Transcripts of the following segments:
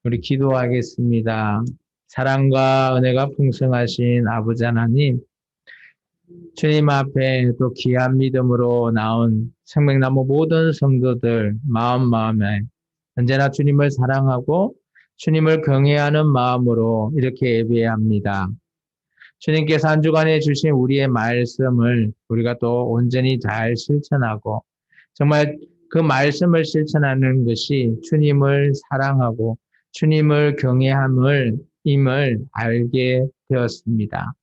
우리 기도하겠습니다. 사랑과 은혜가 풍성하신 아버지 하나님, 주님 앞에 또 귀한 믿음으로 나온 생명나무 모든 성도들 마음에 언제나 주님을 사랑하고 주님을 경외하는 마음으로 이렇게 예배합니다. 주님께서 한 주간에 주신 우리의 말씀을 우리가 또 온전히 잘 실천하고 정말 그 말씀을 실천하는 것이 주님을 사랑하고 주님을 임을 알게 되었습니다.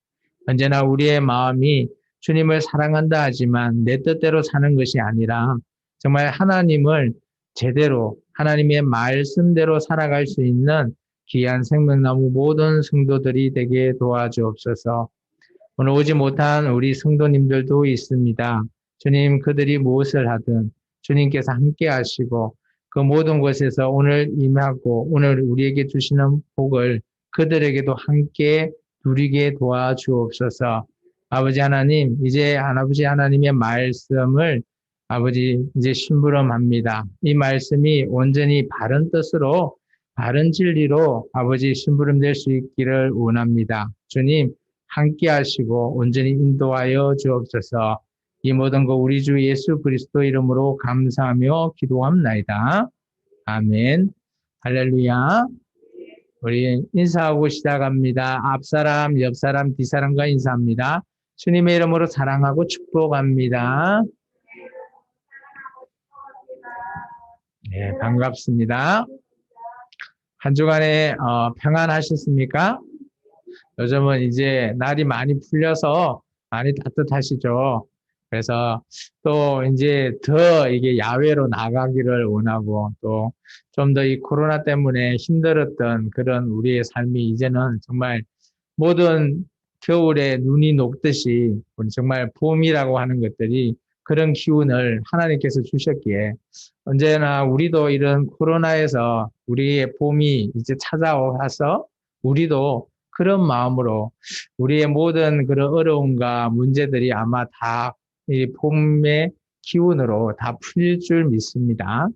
언제나 우리의 마음이 주님을 사랑한다 하지만 내 뜻대로 사는 것이 아니라 정말 하나님을 제대로 하나님의 말씀대로 살아갈 수 있는 귀한 생명나무 모든 성도들이 되게 도와주옵소서. 오늘 오지 못한 우리 성도님들도 있습니다. 주님, 그들이 무엇을 하든 주님께서 함께 하시고 그 모든 곳에서 오늘 임하고 오늘 우리에게 주시는 복을 그들에게도 함께 누리게 도와주옵소서. 아버지 하나님, 이제 아버지 하나님의 말씀을 아버지 이제 심부름합니다. 이 말씀이 온전히 바른 뜻으로 바른 진리로 아버지 심부름될 수 있기를 원합니다. 주님, 함께 하시고 온전히 인도하여 주옵소서. 이 모든 거 우리 주 예수 그리스도 이름으로 감사하며 기도합나이다. 아멘. 할렐루야. 우리 인사하고 시작합니다. 앞사람, 옆사람, 뒷사람과 인사합니다. 주님의 이름으로 사랑하고 축복합니다. 네, 반갑습니다. 한 주간에 평안하셨습니까? 요즘은 이제 날이 많이 풀려서 많이 따뜻하시죠. 그래서 또 이제 더 이게 야외로 나가기를 원하고 또 좀 더 이 코로나 때문에 힘들었던 그런 우리의 삶이 이제는 정말 모든 겨울에 눈이 녹듯이 우리 정말 봄이라고 하는 것들이 그런 기운을 하나님께서 주셨기에 언제나 우리도 이런 코로나에서 우리의 봄이 이제 찾아와서 우리도 그런 마음으로 우리의 모든 그런 어려움과 문제들이 아마 다 이 봄의 기운으로 다 풀릴 줄 믿습니다.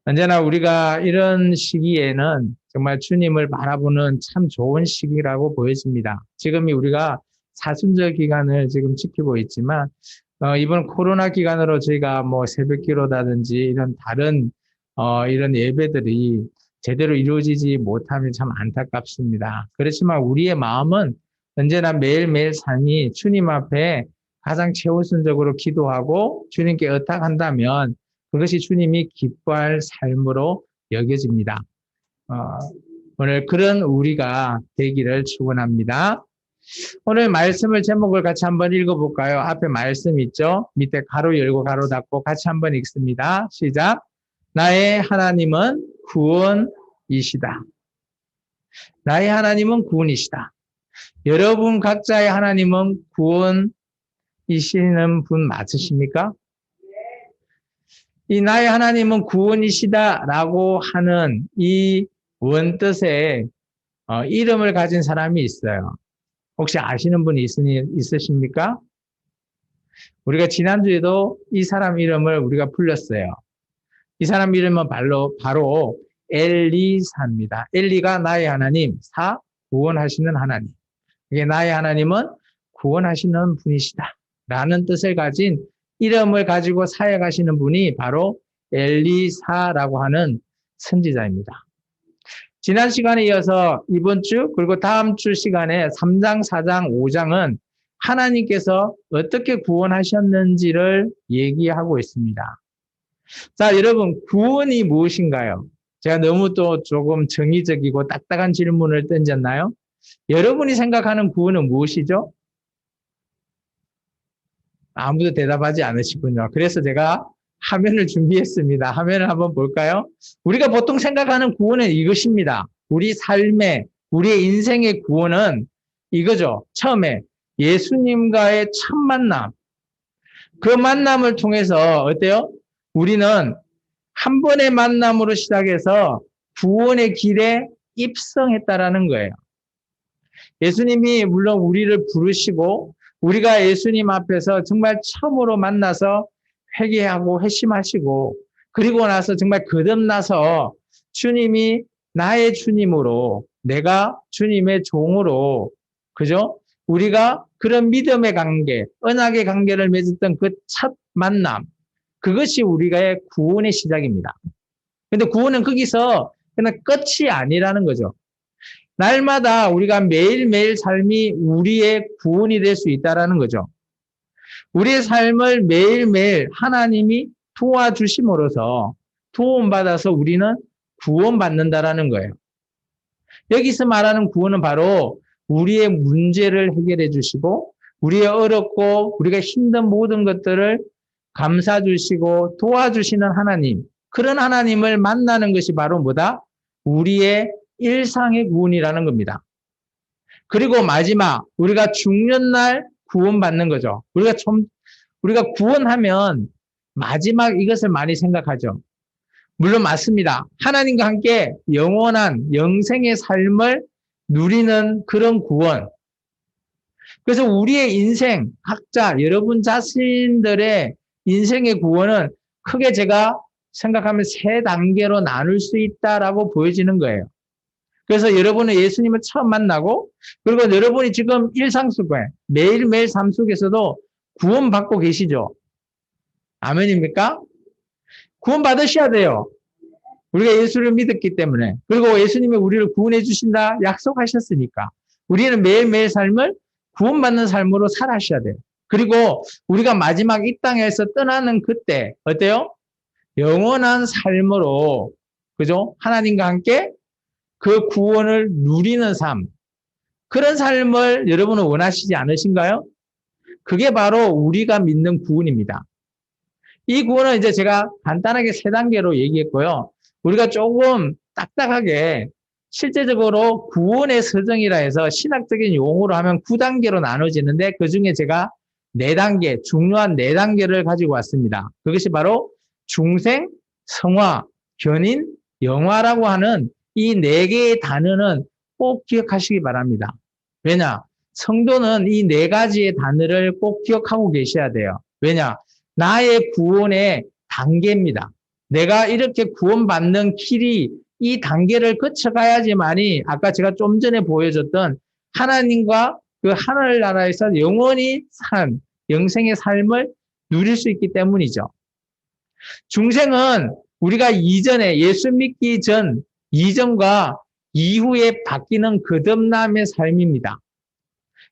언제나 우리가 이런 시기에는 정말 주님을 바라보는 참 좋은 시기라고 보여집니다. 지금이 우리가 사순절 기간을 지금 지키고 있지만 이번 코로나 기간으로 저희가 뭐 새벽기도라든지 이런 다른 이런 예배들이 제대로 이루어지지 못하면 참 안타깝습니다. 그렇지만 우리의 마음은 언제나 매일매일 삶이 주님 앞에 가장 최우선적으로 기도하고 주님께 의탁한다면 그것이 주님이 기뻐할 삶으로 여겨집니다. 오늘 그런 우리가 되기를 축원합니다. 오늘 말씀을 제목을 같이 한번 읽어볼까요? 앞에 말씀 있죠? 밑에 가로 열고 가로 닫고 같이 한번 읽습니다. 시작. 나의 하나님은 구원이시다. 나의 하나님은 구원이시다. 여러분 각자의 하나님은 구원이시는 분 맞으십니까? 이 나의 하나님은 구원이시다라고 하는 이 원뜻의 이름을 가진 사람이 있어요. 혹시 아시는 분이 있으십니까? 우리가 지난주에도 이 사람 이름을 우리가 불렀어요. 이 사람 이름은 바로 엘리사입니다. 엘리가 나의 하나님, 사 구원하시는 하나님. 이게 나의 하나님은 구원하시는 분이시다 라는 뜻을 가진 이름을 가지고 사역하시는 분이 바로 엘리사라고 하는 선지자입니다. 지난 시간에 이어서 이번 주 그리고 다음 주 시간에 3장, 4장, 5장은 하나님께서 어떻게 구원하셨는지를 얘기하고 있습니다. 자, 여러분 구원이 무엇인가요? 제가 너무 또 조금 정의적이고 딱딱한 질문을 던졌나요? 여러분이 생각하는 구원은 무엇이죠? 아무도 대답하지 않으시군요. 그래서 제가 화면을 준비했습니다. 화면을 한번 볼까요? 우리가 보통 생각하는 구원은 이것입니다. 우리 삶의, 우리의 인생의 구원은 이거죠. 처음에 예수님과의 첫 만남. 그 만남을 통해서 어때요? 우리는 한 번의 만남으로 시작해서 구원의 길에 입성했다라는 거예요. 예수님이 물론 우리를 부르시고 우리가 예수님 앞에서 정말 처음으로 만나서 회개하고 회심하시고 그리고 나서 정말 거듭나서 주님이 나의 주님으로, 내가 주님의 종으로, 그죠? 우리가 그런 믿음의 관계, 언약의 관계를 맺었던 그 첫 만남, 그것이 우리가의 구원의 시작입니다. 근데 구원은 거기서 그냥 끝이 아니라는 거죠. 날마다 우리가 매일매일 삶이 우리의 구원이 될 수 있다라는 거죠. 우리의 삶을 매일매일 하나님이 도와주심으로써 도움받아서 우리는 구원받는다라는 거예요. 여기서 말하는 구원은 바로 우리의 문제를 해결해 주시고 우리의 어렵고 우리가 힘든 모든 것들을 감싸 주시고 도와주시는 하나님, 그런 하나님을 만나는 것이 바로 뭐다? 우리의 일상의 구원이라는 겁니다. 그리고 마지막, 우리가 죽는 날 구원받는 거죠. 우리가 구원하면 마지막 이것을 많이 생각하죠. 물론 맞습니다. 하나님과 함께 영원한 영생의 삶을 누리는 그런 구원. 그래서 우리의 인생, 각자, 여러분 자신들의 인생의 구원은 크게 제가 생각하면 세 단계로 나눌 수 있다라고 보여지는 거예요. 그래서 여러분은 예수님을 처음 만나고, 그리고 여러분이 지금 일상 속에, 매일매일 삶 속에서도 구원받고 계시죠? 아멘입니까? 구원받으셔야 돼요. 우리가 예수를 믿었기 때문에. 그리고 예수님이 우리를 구원해 주신다 약속하셨으니까. 우리는 매일매일 삶을 구원받는 삶으로 살아셔야 돼요. 그리고 우리가 마지막 이 땅에서 떠나는 그때, 어때요? 영원한 삶으로, 그죠? 하나님과 함께 그 구원을 누리는 삶. 그런 삶을 여러분은 원하시지 않으신가요? 그게 바로 우리가 믿는 구원입니다. 이 구원은 이제 제가 간단하게 세 단계로 얘기했고요. 우리가 조금 딱딱하게 실제적으로 구원의 서정이라 해서 신학적인 용어로 하면 9단계로 나눠지는데 그중에 제가 4단계, 중요한 4단계를 가지고 왔습니다. 그것이 바로 중생, 성화, 견인, 영화라고 하는 이 4개의 단어는 꼭 기억하시기 바랍니다. 왜냐? 성도는 이 4가지의 단어를 꼭 기억하고 계셔야 돼요. 왜냐? 나의 구원의 단계입니다. 내가 이렇게 구원받는 길이 이 단계를 거쳐가야지만이 아까 제가 좀 전에 보여줬던 하나님과 그 하늘나라에서 영원히 산 영생의 삶을 누릴 수 있기 때문이죠. 중생은 우리가 이전에 예수 믿기 전 이전과 이후에 바뀌는 거듭남의 삶입니다.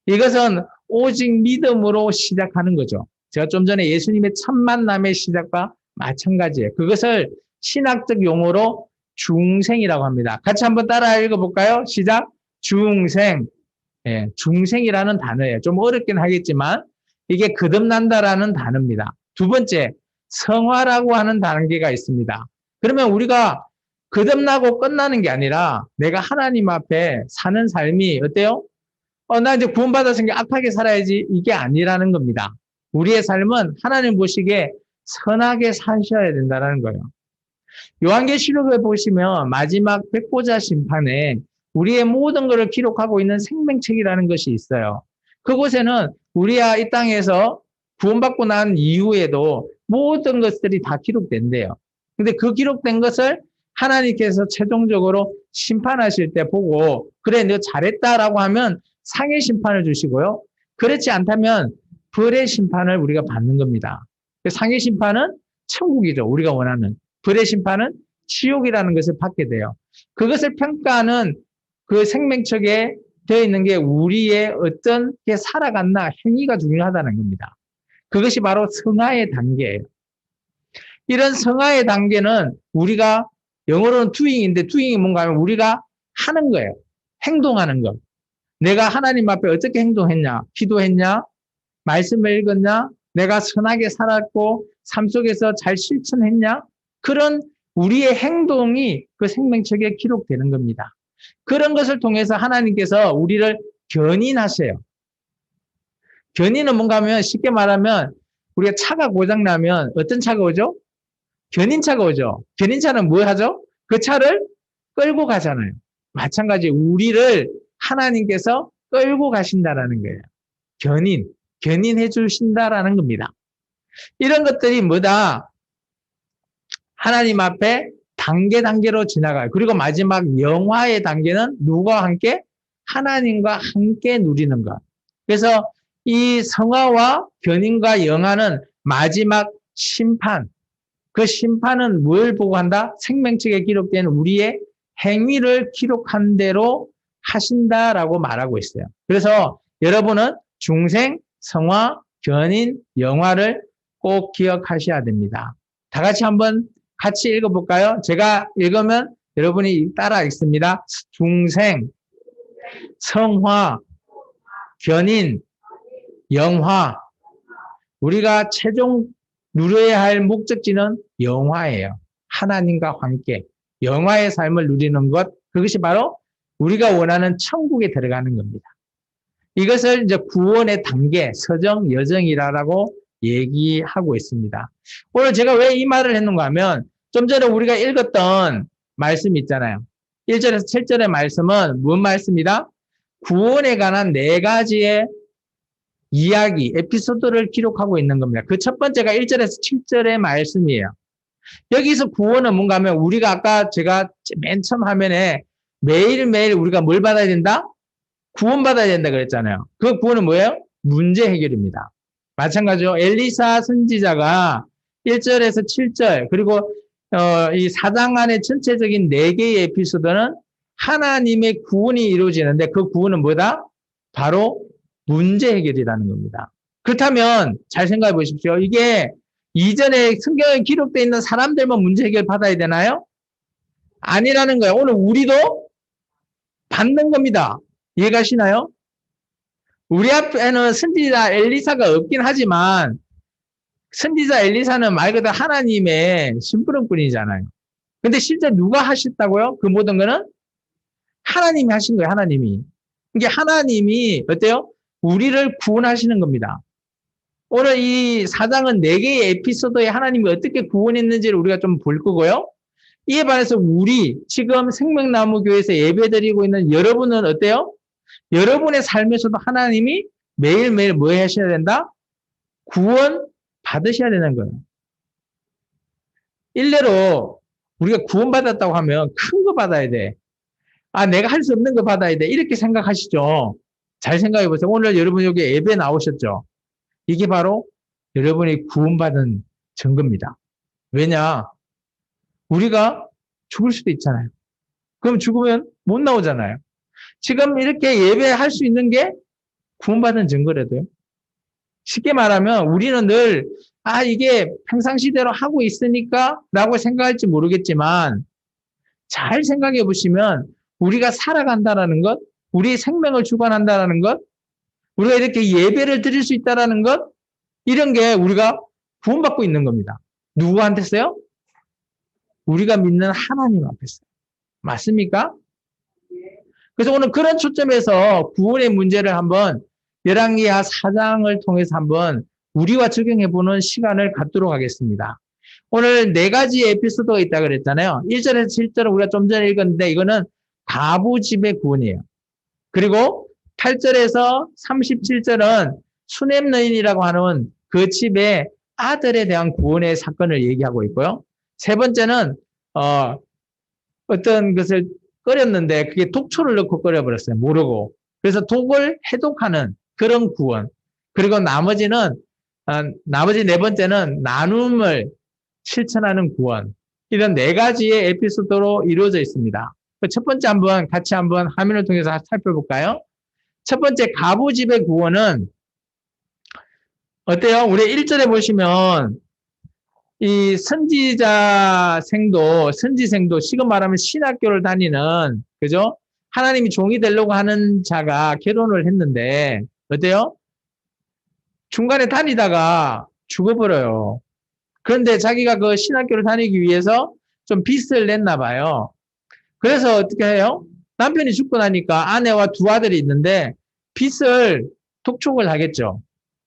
이것은 오직 믿음으로 시작하는 거죠. 제가 좀 전에 예수님의 첫 만남의 시작과 마찬가지예요. 그것을 신학적 용어로 중생이라고 합니다. 같이 한번 따라 읽어볼까요? 시작. 중생. 예, 중생이라는 단어예요. 좀 어렵긴 하겠지만 이게 거듭난다라는 단어입니다. 두 번째, 성화라고 하는 단계가 있습니다. 그러면 우리가 거듭나고 끝나는 게 아니라 내가 하나님 앞에 사는 삶이 어때요? 나 이제 구원받았으니까 악하게 살아야지 이게 아니라는 겁니다. 우리의 삶은 하나님 보시기에 선하게 사셔야 된다는 거예요. 요한계시록에 보시면 마지막 백보자 심판에 우리의 모든 것을 기록하고 있는 생명책이라는 것이 있어요. 그곳에는 우리가 이 땅에서 구원받고 난 이후에도 모든 것들이 다 기록된대요. 근데 그 기록된 것을 하나님께서 최종적으로 심판하실 때 보고 그래 너 잘했다라고 하면 상의 심판을 주시고요. 그렇지 않다면 벌의 심판을 우리가 받는 겁니다. 상의 심판은 천국이죠. 우리가 원하는. 벌의 심판은 지옥이라는 것을 받게 돼요. 그것을 평가하는 그 생명책에 되어 있는 게 우리의 어떤 게 살아갔나 행위가 중요하다는 겁니다. 그것이 바로 성화의 단계예요. 이런 성화의 단계는 우리가 영어로는 doing인데 doing이 뭔가 하면 우리가 하는 거예요. 행동하는 것. 내가 하나님 앞에 어떻게 행동했냐? 기도했냐? 말씀을 읽었냐? 내가 선하게 살았고 삶 속에서 잘 실천했냐? 그런 우리의 행동이 그 생명책에 기록되는 겁니다. 그런 것을 통해서 하나님께서 우리를 견인하세요. 견인은 뭔가 하면 쉽게 말하면 우리가 차가 고장나면 어떤 차가 오죠? 견인차가 오죠. 견인차는 뭘 하죠? 그 차를 끌고 가잖아요. 마찬가지 우리를 하나님께서 끌고 가신다라는 거예요. 견인해 주신다라는 겁니다. 이런 것들이 뭐다? 하나님 앞에 단계로 지나가요. 그리고 마지막 영화의 단계는 누구와 함께? 하나님과 함께 누리는 것. 그래서 이 성화와 견인과 영화는 마지막 심판. 그 심판은 뭘 보고 한다? 생명책에 기록된 우리의 행위를 기록한 대로 하신다라고 말하고 있어요. 그래서 여러분은 중생, 성화, 견인, 영화를 꼭 기억하셔야 됩니다. 다 같이 한번 같이 읽어볼까요? 제가 읽으면 여러분이 따라 읽습니다. 중생, 성화, 견인, 영화. 우리가 최종 누려야 할 목적지는 영화예요. 하나님과 함께 영화의 삶을 누리는 것, 그것이 바로 우리가 원하는 천국에 들어가는 겁니다. 이것을 이제 구원의 단계, 서정, 여정이라고 얘기하고 있습니다. 오늘 제가 왜 이 말을 했는가 하면 좀 전에 우리가 읽었던 말씀 있잖아요. 1절에서 7절의 말씀은 무슨 말씀이다? 구원에 관한 4가지의 이야기, 에피소드를 기록하고 있는 겁니다. 그 첫 번째가 1절에서 7절의 말씀이에요. 여기서 구원은 뭔가 하면 우리가 아까 제가 맨 처음 화면에 매일매일 우리가 뭘 받아야 된다? 구원받아야 된다 그랬잖아요. 그 구원은 뭐예요? 문제 해결입니다. 마찬가지로 엘리사 선지자가 1절에서 7절 그리고 이 4장 안의 전체적인 4개의 에피소드는 하나님의 구원이 이루어지는데 그 구원은 뭐다? 바로 문제 해결이라는 겁니다. 그렇다면 잘 생각해 보십시오. 이게 이전에 성경에 기록되어 있는 사람들만 문제 해결 받아야 되나요? 아니라는 거예요. 오늘 우리도 받는 겁니다. 이해가시나요? 우리 앞에는 선지자 엘리사가 없긴 하지만 선지자 엘리사는 말 그대로 하나님의 심부름꾼이잖아요. 근데 실제 누가 하셨다고요? 그 모든 거는 하나님이 하신 거예요. 하나님이. 이게 하나님이 어때요? 우리를 구원하시는 겁니다. 오늘 이 4장은 4개의 에피소드에 하나님이 어떻게 구원했는지를 우리가 좀 볼 거고요. 이에 반해서 우리 지금 생명나무교회에서 예배드리고 있는 여러분은 어때요? 여러분의 삶에서도 하나님이 매일매일 뭐 하셔야 된다? 구원 받으셔야 되는 거예요. 일례로 우리가 구원받았다고 하면 큰 거 받아야 돼. 아, 내가 할 수 없는 거 받아야 돼. 이렇게 생각하시죠? 잘 생각해 보세요. 오늘 여러분 여기 예배 나오셨죠? 이게 바로 여러분이 구원받은 증거입니다. 왜냐? 우리가 죽을 수도 있잖아요. 그럼 죽으면 못 나오잖아요. 지금 이렇게 예배할 수 있는 게 구원받은 증거라도요. 쉽게 말하면 우리는 늘 이게 평상시대로 하고 있으니까 라고 생각할지 모르겠지만 잘 생각해 보시면 우리가 살아간다라는 것, 우리의 생명을 주관한다라는 것, 우리가 이렇게 예배를 드릴 수 있다라는 것, 이런 게 우리가 구원받고 있는 겁니다. 누구한테서요? 우리가 믿는 하나님 앞에서. 맞습니까? 그래서 오늘 그런 초점에서 구원의 문제를 한번 열왕기하 4장을 통해서 한번 우리와 적용해보는 시간을 갖도록 하겠습니다. 오늘 4가지 에피소드가 있다고 그랬잖아요. 1절에서 7절은 우리가 좀 전에 읽었는데 이거는 가부집의 구원이에요. 그리고 8절에서 37절은 수넴 여인이라고 하는 그 집의 아들에 대한 구원의 사건을 얘기하고 있고요. 세 번째는 어떤 것을 끓였는데 그게 독초를 넣고 끓여버렸어요. 모르고. 그래서 독을 해독하는 그런 구원. 그리고 나머지 4번째는 나눔을 실천하는 구원. 이런 4가지의 에피소드로 이루어져 있습니다. 첫 번째 같이 한번 화면을 통해서 살펴볼까요? 첫 번째 가부집의 구원은 어때요? 우리 1절에 보시면 이 선지생도 지금 말하면 신학교를 다니는, 그죠? 하나님이 종이 되려고 하는 자가 결혼을 했는데, 어때요? 중간에 다니다가 죽어버려요. 그런데 자기가 그 신학교를 다니기 위해서 좀 빚을 냈나 봐요. 그래서 어떻게 해요? 남편이 죽고 나니까 아내와 2 아들이 있는데 빚을 독촉을 하겠죠.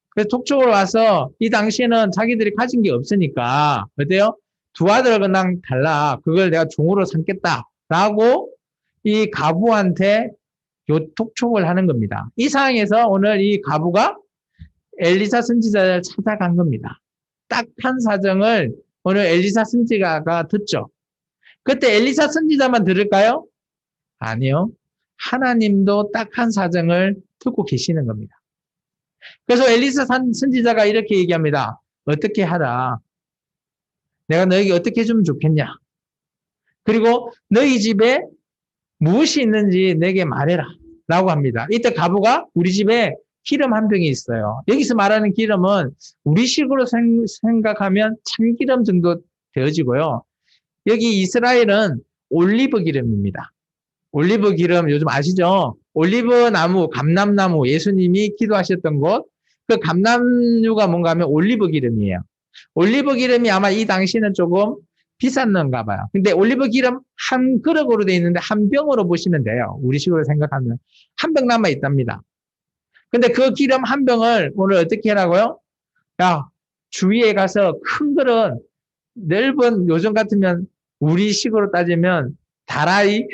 그래서 독촉을 와서 이 당시에는 자기들이 가진 게 없으니까 어때요? 2 아들을 그냥 달라. 그걸 내가 종으로 삼겠다라고 이 가부한테 요 독촉을 하는 겁니다. 이 상황에서 오늘 이 가부가 엘리사 선지자를 찾아간 겁니다. 딱한 사정을 오늘 엘리사 선지자가 듣죠. 그때 엘리사 선지자만 들을까요? 아니요. 하나님도 딱한 사정을 듣고 계시는 겁니다. 그래서 엘리사 선지자가 이렇게 얘기합니다. 어떻게 하라. 내가 너에게 어떻게 해주면 좋겠냐. 그리고 너희 집에 무엇이 있는지 내게 말해라. 라고 합니다. 이때 가부가 우리 집에 기름 한 병이 있어요. 여기서 말하는 기름은 우리식으로 생각하면 참기름 정도 되어지고요. 여기 이스라엘은 올리브 기름입니다. 올리브 기름 요즘 아시죠? 올리브 나무, 감람나무, 예수님이 기도하셨던 곳, 그 감람류가 뭔가 하면 올리브 기름이에요. 올리브 기름이 아마 이 당시는 조금 비쌌는가 봐요. 근데 올리브 기름 한 그릇으로 되어 있는데 한 병으로 보시면 돼요. 우리식으로 생각하면. 한 병 남아 있답니다. 근데 그 기름 한 병을 오늘 어떻게 하라고요? 야, 주위에 가서 큰 그릇, 넓은, 요즘 같으면 우리식으로 따지면 다라이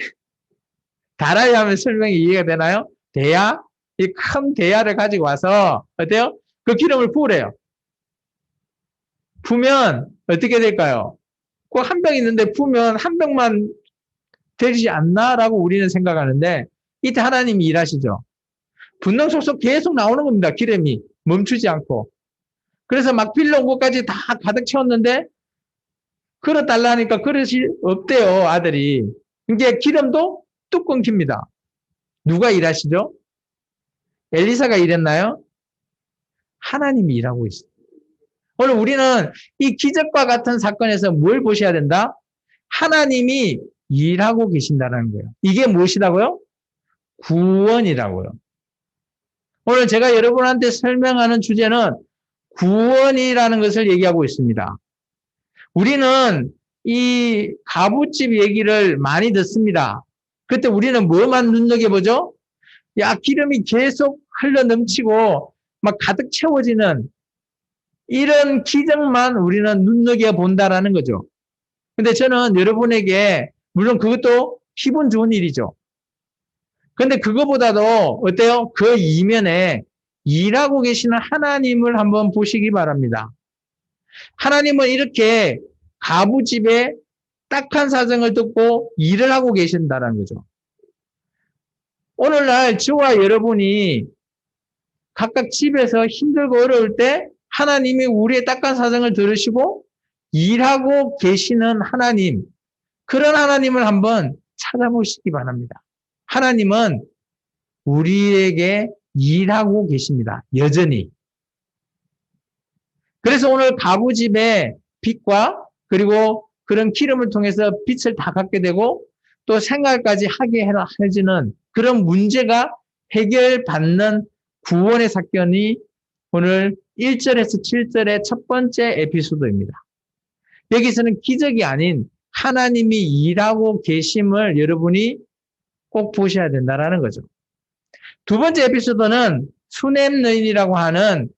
하면 설명이 이해가 되나요? 대야? 이 큰 대야를 가지고 와서 어때요? 그 기름을 부으래요. 부으면 어떻게 될까요? 꼭 한 병 있는데 부으면 한 병만 되지 않나라고 우리는 생각하는데 이때 하나님이 일하시죠. 분능 속속 계속 나오는 겁니다. 기름이 멈추지 않고. 그래서 막 빌려온 것까지 다 가득 채웠는데 그릇 달라 하니까 그릇이 없대요. 아들이. 이게 기름도 뚝 끊깁니다. 누가 일하시죠? 엘리사가 일했나요? 하나님이 일하고 있어요. 오늘 우리는 이 기적과 같은 사건에서 뭘 보셔야 된다? 하나님이 일하고 계신다는 거예요. 이게 무엇이라고요? 구원이라고요. 오늘 제가 여러분한테 설명하는 주제는 구원이라는 것을 얘기하고 있습니다. 우리는 이 가부집 얘기를 많이 듣습니다. 그때 우리는 뭐만 눈여겨보죠? 야, 기름이 계속 흘러 넘치고 막 가득 채워지는 이런 기적만 우리는 눈여겨본다라는 거죠. 근데 저는 여러분에게 물론 그것도 기분 좋은 일이죠. 근데 그거보다도 어때요? 그 이면에 일하고 계시는 하나님을 한번 보시기 바랍니다. 하나님은 이렇게 가부집에 딱한 사정을 듣고 일을 하고 계신다는 거죠. 오늘날 저와 여러분이 각각 집에서 힘들고 어려울 때 하나님이 우리의 딱한 사정을 들으시고 일하고 계시는 하나님, 그런 하나님을 한번 찾아보시기 바랍니다. 하나님은 우리에게 일하고 계십니다. 여전히. 그래서 오늘 가부집의 빛과 그리고 그런 기름을 통해서 빛을 다 갖게 되고 또 생활까지 하게 해주는 그런 문제가 해결받는 구원의 사건이 오늘 1절에서 7절의 첫 번째 에피소드입니다. 여기서는 기적이 아닌 하나님이 일하고 계심을 여러분이 꼭 보셔야 된다는 거죠. 두 번째 에피소드는 수넴 여인이라고 하는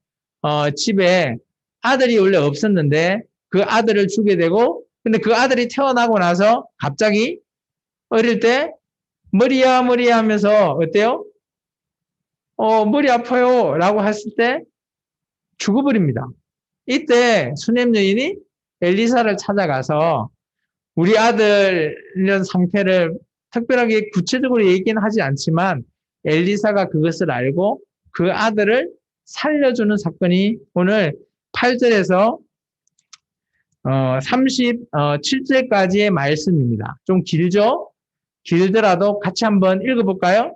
집에 아들이 원래 없었는데 그 아들을 주게 되고 근데 그 아들이 태어나고 나서 갑자기 어릴 때 머리야 하면서 어때요? 머리 아파요 라고 했을 때 죽어버립니다. 이때 수넴 여인이 엘리사를 찾아가서 우리 아들 이런 상태를 특별하게 구체적으로 얘기는 하지 않지만 엘리사가 그것을 알고 그 아들을 살려주는 사건이 오늘 8절에서 37절까지의 말씀입니다. 좀 길죠? 길더라도 같이 한번 읽어볼까요?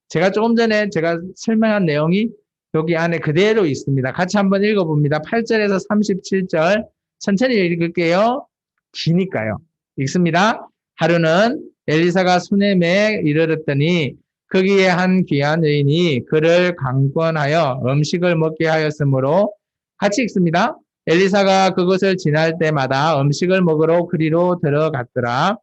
제가 조금 전에 제가 설명한 내용이 여기 안에 그대로 있습니다. 같이 한번 읽어봅니다. 8절에서 37절 천천히 읽을게요. 기니까요. 읽습니다. 하루는 엘리사가 수넴에 이르렀더니 거기에 한 귀한 여인이 그를 강권하여 음식을 먹게 하였으므로 같이 읽습니다. 엘리사가 그곳을 지날 때마다 음식을 먹으러 그리로 들어갔더라.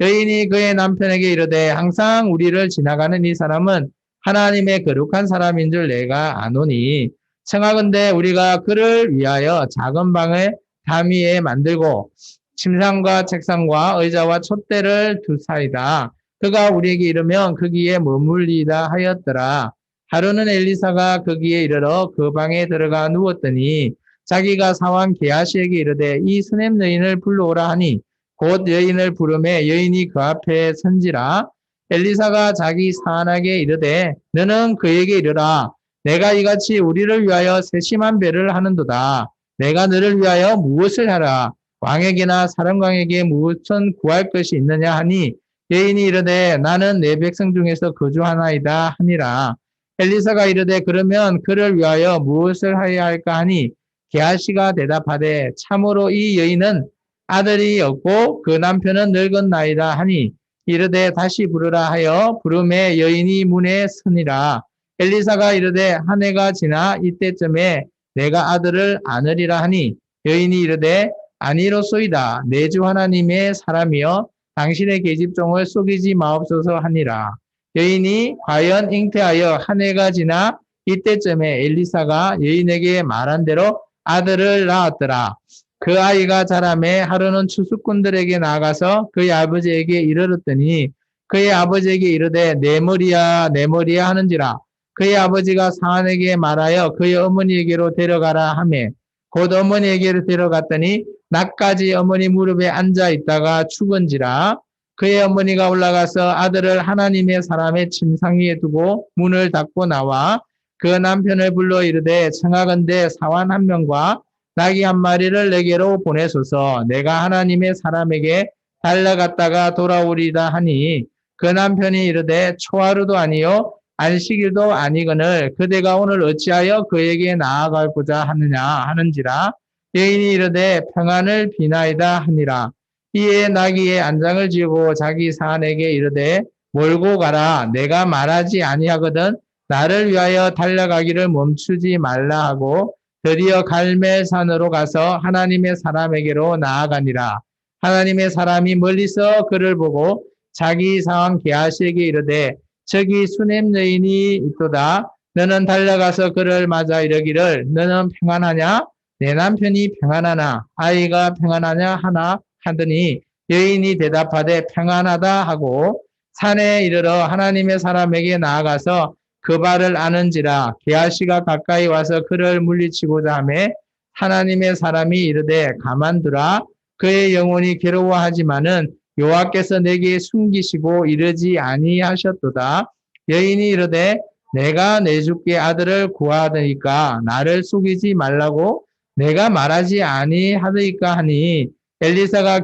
여인이 그의 남편에게 이르되 항상 우리를 지나가는 이 사람은 하나님의 거룩한 사람인 줄 내가 아노니 청하건대 우리가 그를 위하여 작은 방을 담 위에 만들고 침상과 책상과 의자와 촛대를 두사이다. 그가 우리에게 이르면 거기에 머물리다 하였더라. 하루는 엘리사가 거기에 이르러 그 방에 들어가 누웠더니 자기가 사환 게하시에게 이르되 이 수넴 여인을 불러오라 하니 곧 여인을 부르매 여인이 그 앞에 선지라. 엘리사가 자기 사환에게 이르되 너는 그에게 이르라. 내가 이같이 우리를 위하여 세심한 배를 하는도다. 내가 너를 위하여 무엇을 하라. 왕에게나 사령관에게 무엇은 구할 것이 있느냐 하니 여인이 이르되 나는 내 백성 중에서 거주하나이다 하니라. 엘리사가 이르되 그러면 그를 위하여 무엇을 하여야 할까 하니 게하시가 대답하되 참으로 이 여인은 아들이 없고 그 남편은 늙었나이다 하니 이르되 다시 부르라 하여 부름에 여인이 문에 서니라. 엘리사가 이르되 한 해가 지나 이때쯤에 내가 아들을 안으리라 하니 여인이 이르되 아니로소이다. 내 주 하나님의 사람이여 당신의 계집종을 속이지 마옵소서 하니라. 여인이 과연 잉태하여 한 해가 지나 이때쯤에 엘리사가 여인에게 말한 대로 아들을 낳았더라. 그 아이가 자라매 하루는 추수꾼들에게 나가서 그의 아버지에게 이르렀더니 그의 아버지에게 이르되 내 머리야 내 머리야 하는지라. 그의 아버지가 사환에게 말하여 그의 어머니에게로 데려가라 하매 곧 어머니에게로 데려갔더니 낮까지 어머니 무릎에 앉아 있다가 죽은지라. 그의 어머니가 올라가서 아들을 하나님의 사람의 침상 위에 두고 문을 닫고 나와 그 남편을 불러 이르되 청하건대 사환 한 명과 나귀 한 마리를 내게로 보내소서. 내가 하나님의 사람에게 달려갔다가 돌아오리다 하니 그 남편이 이르되 초하루도 아니요 안식일도 아니거늘 그대가 오늘 어찌하여 그에게 나아갈고자 하느냐 하는지라. 여인이 이르되 평안을 비나이다 하니라. 이에 나귀의 안장을 지고 자기 사환에게 이르되 몰고 가라. 내가 말하지 아니하거든 나를 위하여 달려가기를 멈추지 말라 하고 드디어 갈멜산으로 가서 하나님의 사람에게로 나아가니라. 하나님의 사람이 멀리서 그를 보고 자기 사환 게하시에게 이르되 저기 수넴 여인이 있도다. 너는 달려가서 그를 맞아 이르기를 너는 평안하냐? 내 남편이 평안하나? 아이가 평안하냐? 하나 하더니 여인이 대답하되 평안하다 하고 산에 이르러 하나님의 사람에게 나아가서 그 발을 아는지라. 게하시가 가까이 와서 그를 물리치고자 하매 하나님의 사람이 이르되 가만두라. 그의 영혼이 괴로워하지만은 여호와께서 내게 숨기시고 이르지 아니하셨도다. 여인이 이르되 내가 내 주께 아들을 구하더니까 나를 속이지 말라고 내가 말하지 아니하더이까 하니 엘리사가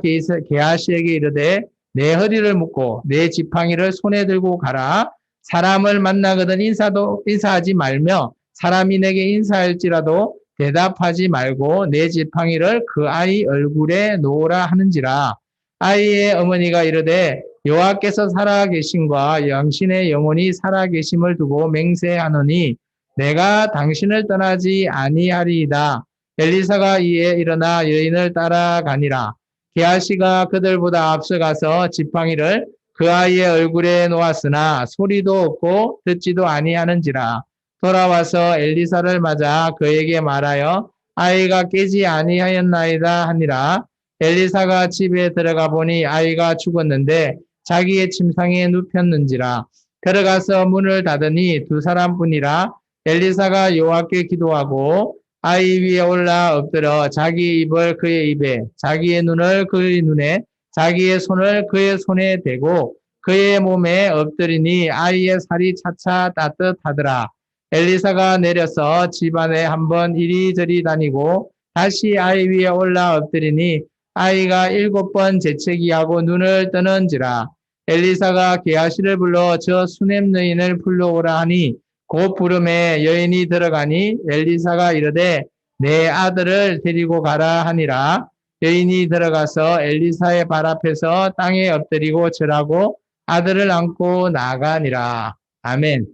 게하시에게 이르되 내 허리를 묶고 내 지팡이를 손에 들고 가라. 사람을 만나거든 인사하지 말며 사람이 내게 인사할지라도 대답하지 말고 내 지팡이를 그 아이 얼굴에 놓으라 하는지라. 아이의 어머니가 이르되 여호와께서 살아계심과 당신의 영혼이 살아계심을 두고 맹세하노니 내가 당신을 떠나지 아니하리이다. 엘리사가 이에 일어나 여인을 따라가니라. 게하시가 그들보다 앞서가서 지팡이를 그 아이의 얼굴에 놓았으나 소리도 없고 듣지도 아니하는지라. 돌아와서 엘리사를 맞아 그에게 말하여 아이가 깨지 아니하였나이다 하니라. 엘리사가 집에 들어가 보니 아이가 죽었는데 자기의 침상에 눕혔는지라. 들어가서 문을 닫으니 두 사람뿐이라. 엘리사가 여호와께 기도하고 아이 위에 올라 엎드려 자기 입을 그의 입에 자기의 눈을 그의 눈에 자기의 손을 그의 손에 대고 그의 몸에 엎드리니 아이의 살이 차차 따뜻하더라. 엘리사가 내려서 집안에 한번 이리저리 다니고 다시 아이 위에 올라 엎드리니 아이가 7번 재채기하고 눈을 뜨는지라. 엘리사가 게하시를 불러 저 수넴 여인을 불러오라 하니 곧 부름에 여인이 들어가니 엘리사가 이르되 내 아들을 데리고 가라 하니라. 여인이 들어가서 엘리사의 발 앞에서 땅에 엎드리고 절하고 아들을 안고 나가니라. 아멘.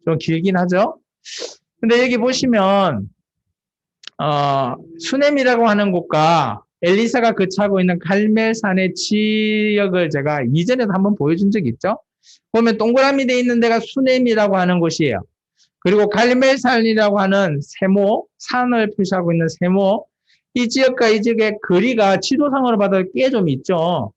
좀 길긴 하죠? 근데 여기 보시면 수넴이라고 하는 곳과 엘리사가 거처하고 있는 갈멜산의 지역을 제가 이전에도 한번 보여준 적이 있죠? 보면 동그라미 되어 있는 데가 수넴이라고 하는 곳이에요. 그리고 갈멜산이라고 하는 세모, 산을 표시하고 있는 세모, 이 지역과 이 지역의 거리가 지도상으로 봐도 꽤 좀 있죠.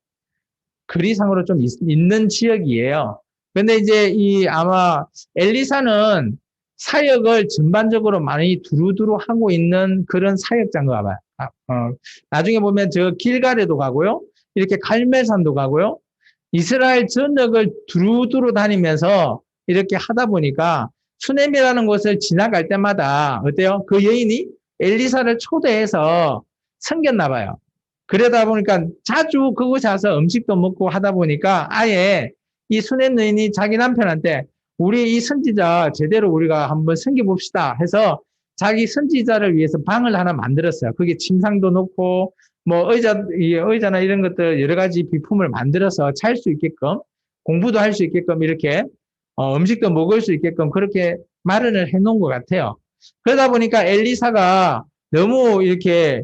거리상으로 좀 있는 지역이에요. 근데 이제 아마 엘리사는 사역을 전반적으로 많이 두루두루 하고 있는 그런 사역자인가 봐요. 나중에 보면 저 길갈에도 가고요. 이렇게 갈멜산도 가고요. 이스라엘 전역을 두루두루 다니면서 이렇게 하다 보니까 수넴이라는 곳을 지나갈 때마다 어때요? 그 여인이 엘리사를 초대해서 섬겼나 봐요. 그러다 보니까 자주 그곳에 와서 음식도 먹고 하다 보니까 아예 이 수넴 여인이 자기 남편한테 우리 이 선지자 제대로 우리가 한번 섬겨봅시다 해서 자기 선지자를 위해서 방을 하나 만들었어요. 그게 침상도 놓고 뭐 의자나 이런 것들 여러 가지 비품을 만들어서 잘 수 있게끔 공부도 할 수 있게끔 이렇게 음식도 먹을 수 있게끔 그렇게 마련을 해놓은 것 같아요. 그러다 보니까 엘리사가 너무 이렇게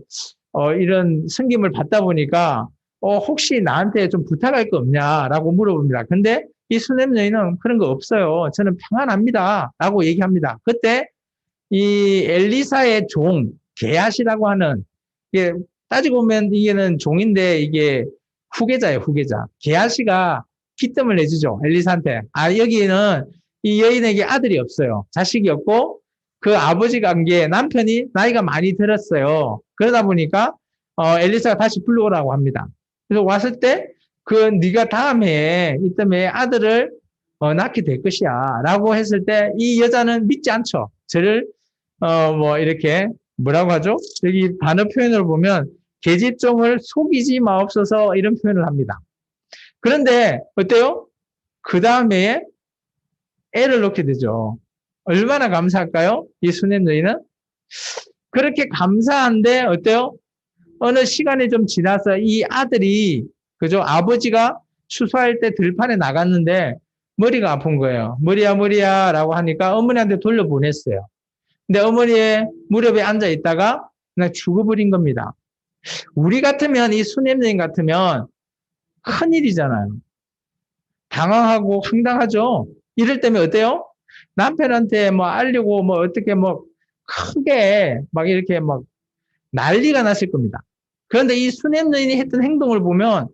이런 섬김을 받다 보니까 혹시 나한테 좀 부탁할 거 없냐라고 물어봅니다. 근데 이 수넴 여인은 그런 거 없어요. 저는 평안합니다. 라고 얘기합니다. 그때 이 엘리사의 종 게하시라고 하는 이게 따지고 보면 이게는 종인데 이게 후계자예요, 후계자. 게하시가 기뜸을 내주죠, 엘리사한테. 여기는 이 여인에게 아들이 없어요. 자식이 없고 그 아버지가 한 게 남편이 나이가 많이 들었어요. 그러다 보니까 엘리사가 다시 불러오라고 합니다. 그래서 왔을 때 네가 다음 해에 이때에 아들을 낳게 될 것이야 라고 했을 때 이 여자는 믿지 않죠. 저를 뭐 이렇게 뭐라고 하죠? 여기 단어 표현을 보면 계집종을 속이지 마옵소서 이런 표현을 합니다. 그런데 어때요? 그 다음에 애를 낳게 되죠. 얼마나 감사할까요? 이 수넴 여인은 그렇게 감사한데 어때요? 어느 시간이 좀 지나서 이 아들이 그죠? 아버지가 추수할 때 들판에 나갔는데 머리가 아픈 거예요. 머리야 라고 하니까 어머니한테 돌려보냈어요. 근데 어머니의 무렵에 앉아 있다가 그냥 죽어버린 겁니다. 우리 같으면 이 수넴 여인 같으면 큰일이잖아요. 당황하고 황당하죠. 이럴 때면 어때요? 남편한테 뭐 알리고 뭐 어떻게 뭐 크게 막 이렇게 막 난리가 났을 겁니다. 그런데 이 수넴 여인이 했던 행동을 보면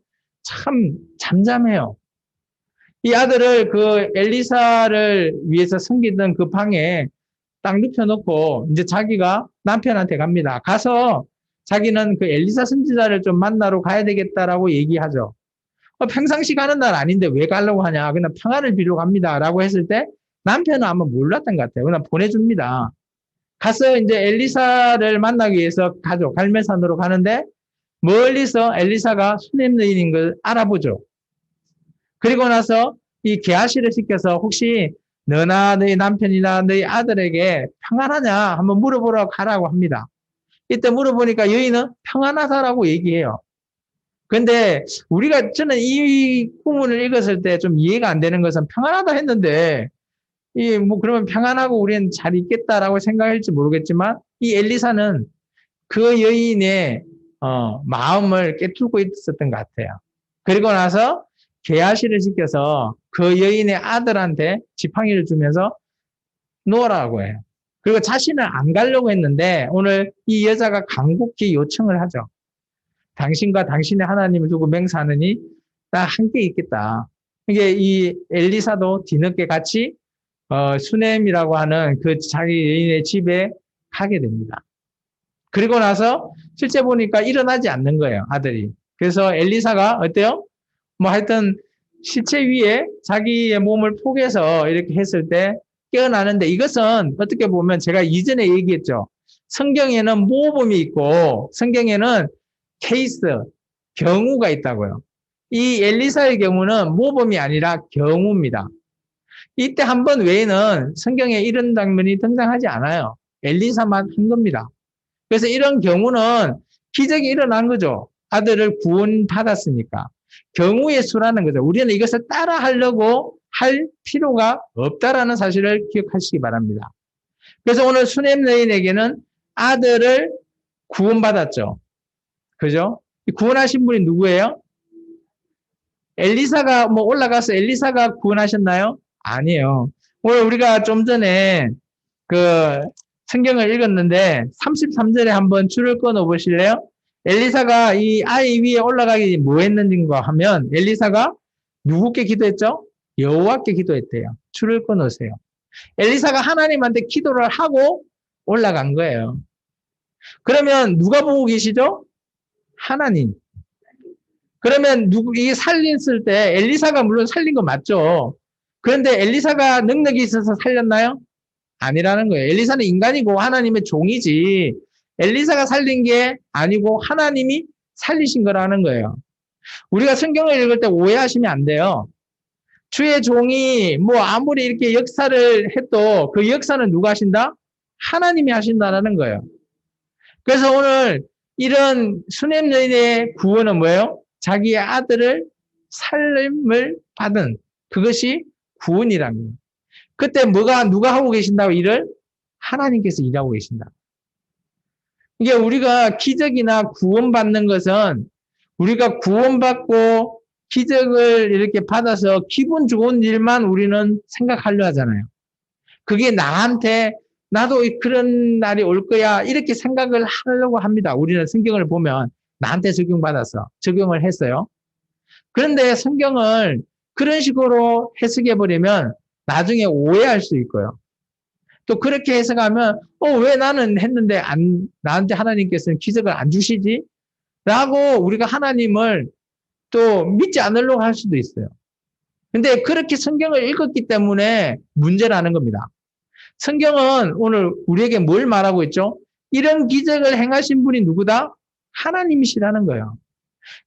참 잠잠해요. 이 아들을 그 엘리사를 위해서 섬기던 그 방에 딱 눕혀놓고 이제 자기가 남편한테 갑니다. 가서 자기는 그 엘리사 선지자를 좀 만나러 가야 되겠다라고 얘기하죠. 평상시 가는 날 아닌데 왜 가려고 하냐. 그냥 평안을 빌러 갑니다. 라고 했을 때 남편은 아마 몰랐던 것 같아요. 그냥 보내줍니다. 가서 이제 엘리사를 만나기 위해서 가죠. 갈멜산으로 가는데 멀리서 엘리사가 수넴 여인인 걸 알아보죠. 그리고 나서 이 게하시를 시켜서 혹시 너나 너희 남편이나 너희 아들에게 평안하냐 한번 물어보러 가라고 합니다. 이때 물어보니까 여인은 평안하다라고 얘기해요. 근데 저는 이 구문을 읽었을 때 좀 이해가 안 되는 것은 평안하다 했는데 뭐 그러면 평안하고 우리는 잘 있겠다라고 생각할지 모르겠지만 이 엘리사는 그 여인의 마음을 깨뚫고 있었던 것 같아요. 그리고 나서 게하시를 시켜서 그 여인의 아들한테 지팡이를 주면서 놓으라고 해요. 그리고 자신은 안 가려고 했는데 오늘 이 여자가 간곡히 요청을 하죠. 당신과 당신의 하나님을 두고 맹세하느니 나 함께 있겠다. 이게 이 엘리사도 뒤늦게 같이 수넴이라고 하는 그 자기 여인의 집에 가게 됩니다. 그리고 나서 실제 보니까 일어나지 않는 거예요, 아들이. 그래서 엘리사가 어때요? 뭐 하여튼 시체 위에 자기의 몸을 포개서 이렇게 했을 때 깨어나는데 이것은 어떻게 보면 제가 이전에 얘기했죠. 성경에는 모범이 있고 성경에는 케이스, 경우가 있다고요. 이 엘리사의 경우는 모범이 아니라 경우입니다. 이때 한 번 외에는 성경에 이런 장면이 등장하지 않아요. 엘리사만 한 겁니다. 그래서 이런 경우는 기적이 일어난 거죠. 아들을 구원받았으니까. 경우의 수라는 거죠. 우리는 이것을 따라 하려고 할 필요가 없다라는 사실을 기억하시기 바랍니다. 그래서 오늘 수넴 여인에게는 아들을 구원받았죠. 그죠? 구원하신 분이 누구예요? 엘리사가 뭐 올라가서 엘리사가 구원하셨나요? 아니에요. 오늘 우리가 좀 전에 그 성경을 읽었는데 33절에 한번 줄을 끊어 보실래요? 엘리사가 이 아이 위에 올라가기 뭐 했는가 하면 엘리사가 누구께 기도했죠? 여호와께 기도했대요. 줄을 끊으세요. 엘리사가 하나님한테 기도를 하고 올라간 거예요. 그러면 누가 보고 계시죠? 하나님. 그러면 이 살렸을 때 엘리사가 물론 살린 거 맞죠? 그런데 엘리사가 능력이 있어서 살렸나요? 아니라는 거예요. 엘리사는 인간이고 하나님의 종이지 엘리사가 살린 게 아니고 하나님이 살리신 거라는 거예요. 우리가 성경을 읽을 때 오해하시면 안 돼요. 주의 종이 뭐 아무리 이렇게 역사를 해도 그 역사는 누가 하신다? 하나님이 하신다라는 거예요. 그래서 오늘 이런 수냄 여인의 구원은 뭐예요? 자기의 아들을 살림을 받은 그것이 구원이라는 거예요. 그때 누가 하고 계신다고 일을? 하나님께서 일하고 계신다. 이게 우리가 기적이나 구원받는 것은 우리가 구원받고 기적을 이렇게 받아서 기분 좋은 일만 우리는 생각하려 하잖아요. 그게 나도 그런 날이 올 거야 이렇게 생각을 하려고 합니다. 우리는 성경을 보면 나한테 적용을 했어요. 그런데 성경을 그런 식으로 해석해버리면 나중에 오해할 수 있고요. 또 그렇게 해석하면 왜 나는 했는데 나한테 하나님께서는 기적을 안 주시지? 라고 우리가 하나님을 또 믿지 않으려고 할 수도 있어요. 근데 그렇게 성경을 읽었기 때문에 문제라는 겁니다. 성경은 오늘 우리에게 뭘 말하고 있죠? 이런 기적을 행하신 분이 누구다? 하나님이시라는 거예요.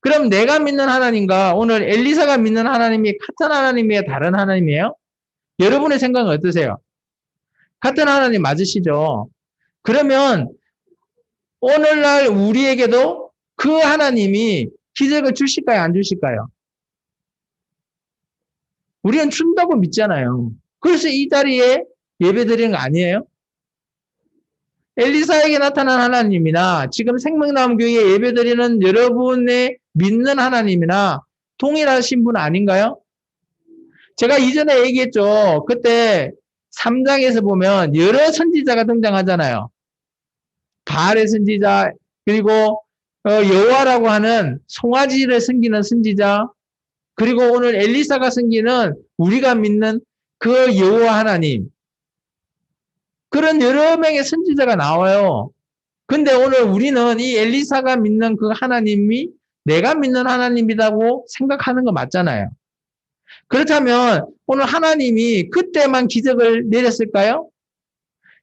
그럼 내가 믿는 하나님과 오늘 엘리사가 믿는 하나님이 같은 하나님이에요? 다른 하나님이에요? 여러분의 생각은 어떠세요? 같은 하나님 맞으시죠? 그러면 오늘날 우리에게도 그 하나님이 기적을 주실까요? 안 주실까요? 우리는 준다고 믿잖아요. 그래서 이 자리에 예배 드리는 거 아니에요? 엘리사에게 나타난 하나님이나 지금 생명나무 교회에 예배 드리는 여러분의 믿는 하나님이나 동일하신 분 아닌가요? 제가 이전에 얘기했죠. 그때 3장에서 보면 여러 선지자가 등장하잖아요. 바알의 선지자, 그리고 여호와라고 하는 송아지를 섬기는 선지자, 그리고 오늘 엘리사가 섬기는 우리가 믿는 그 여호와 하나님. 그런 여러 명의 선지자가 나와요. 근데 오늘 우리는 이 엘리사가 믿는 그 하나님이 내가 믿는 하나님이라고 생각하는 거 맞잖아요. 그렇다면 오늘 하나님이 그때만 기적을 내렸을까요?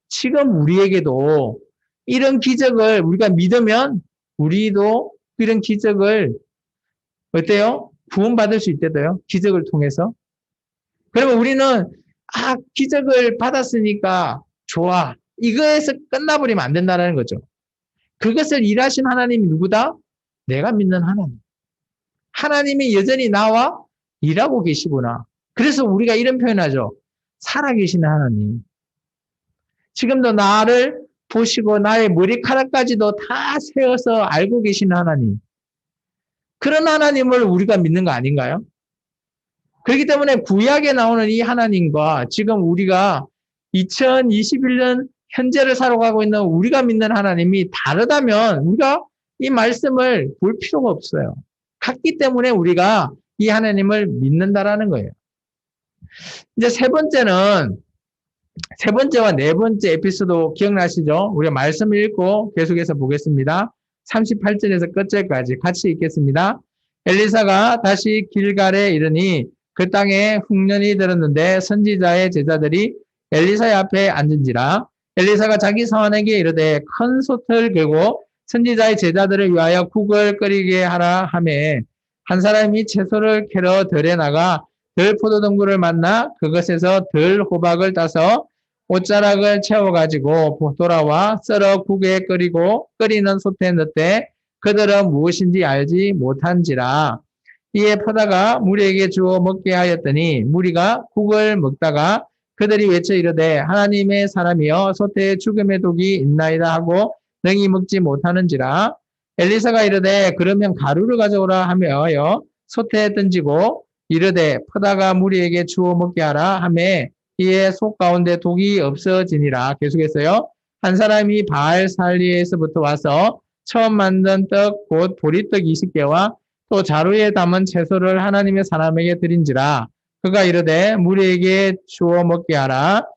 지금 우리에게도 이런 기적을 우리가 믿으면 우리도 이런 기적을 어때요? 구원받을 수 있대요. 기적을 통해서. 그러면 우리는 기적을 받았으니까 좋아. 이거에서 끝나버리면 안 된다는 거죠. 그것을 일하신 하나님이 누구다? 내가 믿는 하나님. 하나님이 여전히 나와 일하고 계시구나. 그래서 우리가 이런 표현하죠. 살아계시는 하나님. 지금도 나를 보시고 나의 머리카락까지도 다 세어서 알고 계시는 하나님. 그런 하나님을 우리가 믿는 거 아닌가요? 그렇기 때문에 구약에 나오는 이 하나님과 지금 우리가 2021년 현재를 살아가고 있는 우리가 믿는 하나님이 다르다면 우리가 이 말씀을 볼 필요가 없어요. 같기 때문에 우리가 이 하나님을 믿는다라는 거예요. 이제 세 번째와 네 번째 에피소드 기억나시죠? 우리가 말씀을 읽고 계속해서 보겠습니다. 38절에서 끝절까지 같이 읽겠습니다. 엘리사가 다시 길갈에 이르니 그 땅에 흉년이 들었는데 선지자의 제자들이 엘리사의 앞에 앉은지라. 엘리사가 자기 사환에게 이르되 큰 솥을 걸고 선지자의 제자들을 위하여 국을 끓이게 하라 하매 한 사람이 채소를 캐러 들에 나가 들 포도동굴을 만나 그것에서 들 호박을 따서 옷자락을 채워가지고 돌아와 썰어 국에 끓이는 솥에 넣되 그들은 무엇인지 알지 못한지라. 이에 퍼다가 무리에게 주어 먹게 하였더니 무리가 국을 먹다가 그들이 외쳐 이르되 하나님의 사람이여 솥에 죽음의 독이 있나이다 하고 능히 먹지 못하는지라. 엘리사가 이르되 그러면 가루를 가져오라 하며 솥에 던지고 이르되 퍼다가 무리에게 주어 먹게 하라 하매 이에 속 가운데 독이 없어지니라. 계속했어요. 한 사람이 바알 살리에서부터 와서 처음 만든 떡 곧 보리떡 20개와 또 자루에 담은 채소를 하나님의 사람에게 드린지라. 그가 이르되 무리에게 주어 먹게 하라.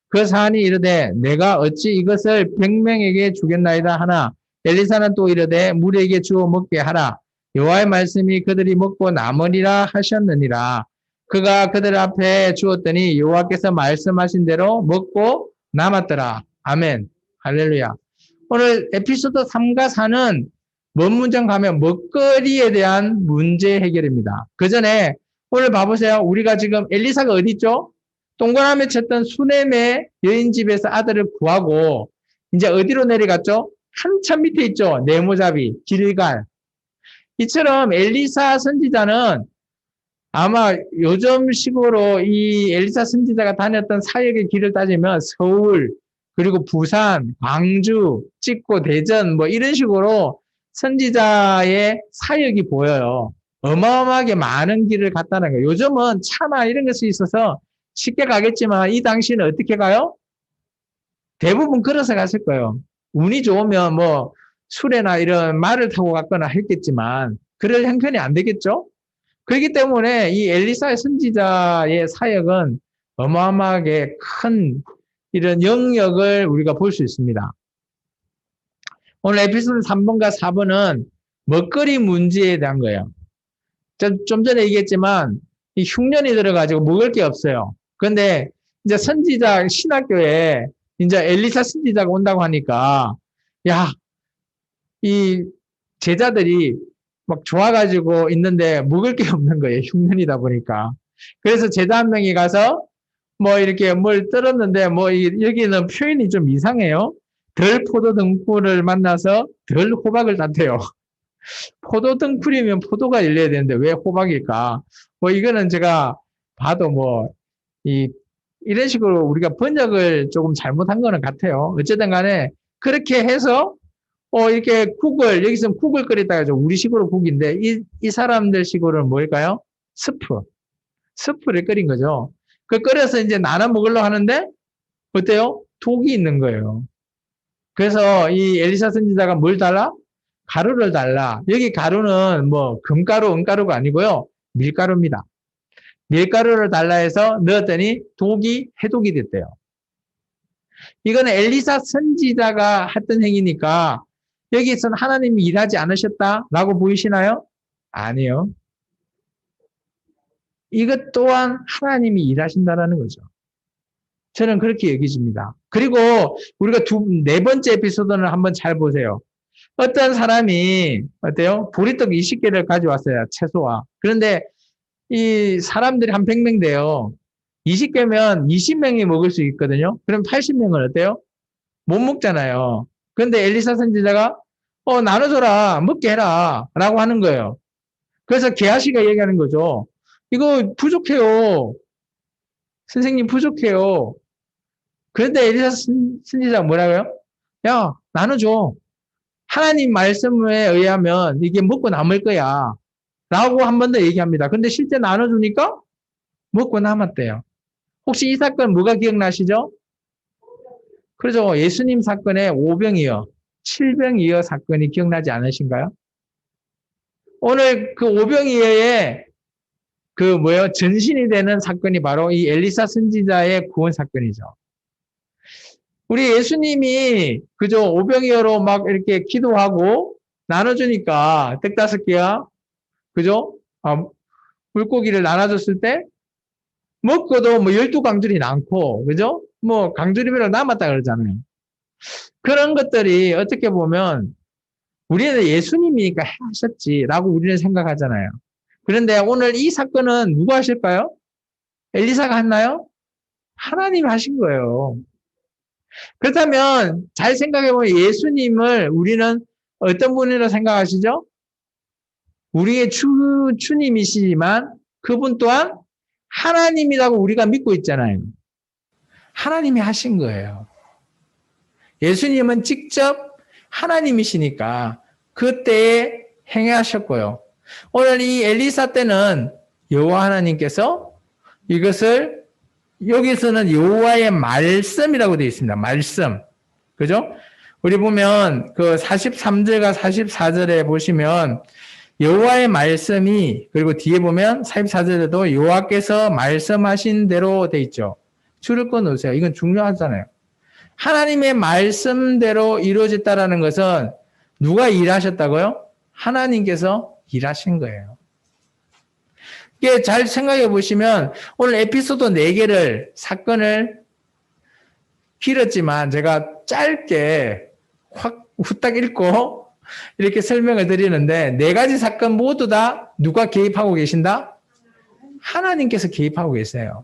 그 사안이 이르되 내가 어찌 이것을 100명에게 주겠나이다 하나 엘리사는 또 이르되 무리에게 주어 먹게 하라. 여호와의 말씀이 그들이 먹고 남으리라 하셨느니라. 그가 그들 앞에 주었더니 여호와께서 말씀하신 대로 먹고 남았더라. 아멘. 할렐루야. 오늘 에피소드 3과 4는 뭔 문장 가면 먹거리에 대한 문제 해결입니다. 그 전에 오늘 봐보세요. 우리가 지금 엘리사가 어디 있죠? 동그라미 쳤던 수넴의 여인 집에서 아들을 구하고 이제 어디로 내려갔죠? 한참 밑에 있죠. 네모잡이 길갈. 이처럼 엘리사 선지자는 아마 요즘식으로 이 엘리사 선지자가 다녔던 사역의 길을 따지면 서울, 그리고 부산, 광주, 찍고 대전 뭐 이런 식으로 선지자의 사역이 보여요. 어마어마하게 많은 길을 갔다는 거예요. 요즘은 차나 이런 것이 있어서 쉽게 가겠지만 이 당시는 어떻게 가요? 대부분 걸어서 갔을 거예요. 운이 좋으면 뭐 수레나 이런 말을 타고 갔거나 했겠지만 그럴 형편이 안 되겠죠? 그렇기 때문에 이 엘리사 선지자의 사역은 어마어마하게 큰 이런 영역을 우리가 볼 수 있습니다. 오늘 에피소드 3번과 4번은 먹거리 문제에 대한 거예요. 좀 전에 얘기했지만 이 흉년이 들어가지고 먹을 게 없어요. 그런데 이제 선지자 신학교에 이제 엘리사 선지자가 온다고 하니까 야, 이 제자들이 막 좋아가지고 있는데 먹을 게 없는 거예요. 흉년이다 보니까. 그래서 제자 한 명이 가서 뭐 이렇게 뭘 떨었는데 뭐 여기는 표현이 좀 이상해요. 덜 포도 등불을 만나서 덜 호박을 땄대요. 포도 등불이면 포도가 열려야 되는데 왜 호박일까? 뭐 이거는 제가 봐도 뭐 이런 식으로 우리가 번역을 조금 잘못한 거는 같아요. 어쨌든 간에 그렇게 해서 이렇게 국을 여기서는 국을 끓였다가 좀 우리식으로 국인데 이 사람들 식으로는 뭘까요? 스프를 끓인 거죠. 그 끓여서 이제 나눠 먹으려고 하는데 어때요? 독이 있는 거예요. 그래서 이 엘리사 선지자가 뭘 달라? 가루를 달라. 여기 가루는 뭐 금가루, 은가루가 아니고요. 밀가루입니다. 밀가루를 달라 해서 넣었더니 독이 해독이 됐대요. 이거는 엘리사 선지자가 했던 행위니까 여기서는 하나님이 일하지 않으셨다라고 보이시나요? 아니요. 이것 또한 하나님이 일하신다라는 거죠. 저는 그렇게 여기집니다. 그리고 우리가 네 번째 에피소드는 한번 잘 보세요. 어떤 사람이 어때요? 보리떡 20개를 가져왔어요. 채소와. 그런데 이 사람들이 한 100명 돼요. 20개면 20명이 먹을 수 있거든요. 그럼 80명은 어때요? 못 먹잖아요. 그런데 엘리사 선지자가 나눠줘라. 먹게 해라. 라고 하는 거예요. 그래서 게하시가 얘기하는 거죠. 이거 부족해요. 선생님 부족해요. 그런데 엘리사 선지자가 뭐라고요? 야, 나눠줘. 하나님 말씀에 의하면 이게 먹고 남을 거야. 라고 한 번 더 얘기합니다. 근데 실제 나눠주니까 먹고 남았대요. 혹시 이 사건 뭐가 기억나시죠? 그렇죠. 예수님 사건의 오병이어, 칠병이어 사건이 기억나지 않으신가요? 오늘 그 오병이어의 전신이 되는 사건이 바로 이 엘리사 선지자의 구원 사건이죠. 우리 예수님이 그저 오병이어로 막 이렇게 기도하고 나눠주니까 떡 5개야, 그죠? 물고기를 나눠줬을 때 먹고도 뭐 12강줄이 남고, 그죠? 뭐 강줄이면 남았다 그러잖아요. 그런 것들이 어떻게 보면 우리는 예수님이니까 하셨지라고 우리는 생각하잖아요. 그런데 오늘 이 사건은 누가 하실까요? 엘리사가 했나요? 하나님 하신 거예요. 그렇다면 잘 생각해보면 예수님을 우리는 어떤 분이라고 생각하시죠? 우리의 주님이시지만 그분 또한 하나님이라고 우리가 믿고 있잖아요. 하나님이 하신 거예요. 예수님은 직접 하나님이시니까 그때에 행하셨고요. 오늘 이 엘리사 때는 여호와 하나님께서 이것을 여기서는 여호와의 말씀이라고 되어 있습니다. 말씀. 그죠? 우리 보면 그 43절과 44절에 보시면 여호와의 말씀이 그리고 뒤에 보면 44절에도 여호와께서 말씀하신 대로 되어 있죠. 줄을 꺼 놓으세요. 이건 중요하잖아요. 하나님의 말씀대로 이루어졌다라는 것은 누가 일하셨다고요? 하나님께서 일하신 거예요. 이게 잘 생각해 보시면 오늘 에피소드 4개를 사건을 길었지만 제가 짧게 확 후딱 읽고 이렇게 설명을 드리는데 4가지 사건 모두 다 누가 개입하고 계신다? 하나님께서 개입하고 계세요.